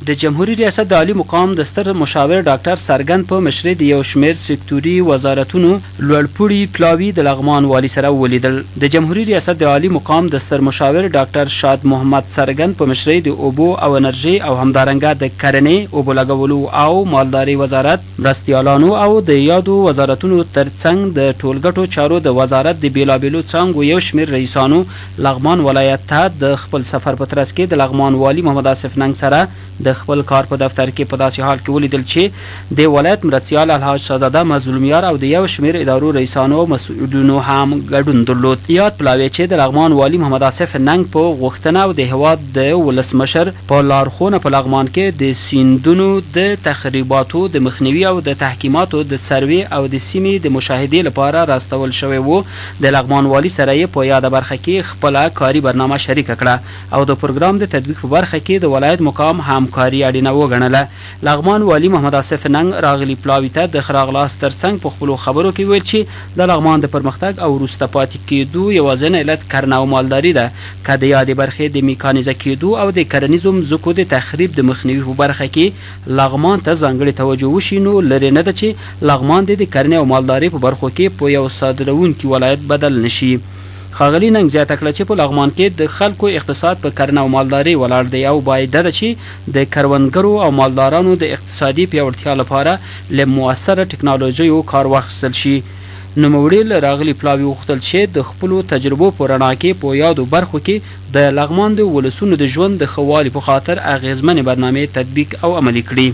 د جمهوري ریاست د عالي مقام د ستر مشاور ډاکتر څرګند په مشرۍ د یو شمېر سکتوري وزارتونو لوړپوړي پلاوي د لغمان والي سره ولیدل. د جمهوري ریاست د عالي مقام د ستر مشاور ډاکتر شاد محمد څرګند په مشرۍ د اوبو او انرژۍ او همدارنګه د کرنې، اوبولګولو او مالدارۍ وزارت، مرستیالانو او د یادو وزارتونو ترڅنګ د ټولګټو چارو د وزارت د بېلا بېلو څانګو یو شمېر رئیسانو لغمان ولایت ته د خپل سفر په ترڅ کې د لغمان والي محمد سره د خپل کار په دفتر کې په داسې حال کې ولیدل چې د ولایت مرستیال الحاج شهزاده مظلومیار او د یو شمېر ادارو رئیسانو او مسؤلینو هم ګډون درلود. یاد پلاوي چې د لغمان والي محمد په غوښتنه او د هیواد د ولسمشر په لارښوونه په لغمان کې د سیندونو د تخریباتو د مخنیوي او د تحکیماتو د سروې او د سیمې د مشاهدې لپاره راستول شوی وو. د لغمان والي سره یې په یاده برخه کې خپله کاري برنامه شریکه کړه او د پروګرام د تطبیق په برخه کې د ولایت مقام همکاري اړینه وګڼله. لغمان والي محمد راغلي پلاوي ته د ښه راغلاست ترڅنګ په خپلو خبرو کې ویل چې د لغمان د پرمختګ او وروسته پاتې کېدو یوازینی علت کرنه او مالداري ده. که د یادې برخې د میکانیزه کېدو او د کرنیزو مځکو د تخریب د مخنیوي په برخه کې لغمان ته ځانګړې توجه وشي، نو لرې نه ده چې لغمان د کرنې او مالدارۍ په برخو کې په یو صادروونکي ولایت بدل نشي. ښاغلي ننګ زیاته کړه چې په لغمان کې د خلکو اقتصاد په کرنه او مالدارۍ ولاړ دی او باید ده چې د کروندګرو او مالدارانو د اقتصادي پیاوړتیا لپاره له مؤثره ټکنالوژیو کار واخیستل شي. نوموړي له راغلي پلاوي وغوښتل چې د خپلو تجربو په رڼا کې په یادو برخو کې د لغمان د ولسونو د ژوند د ښه والي په خاطر اغېزمنې برنامې تطبیق او عملي کړي.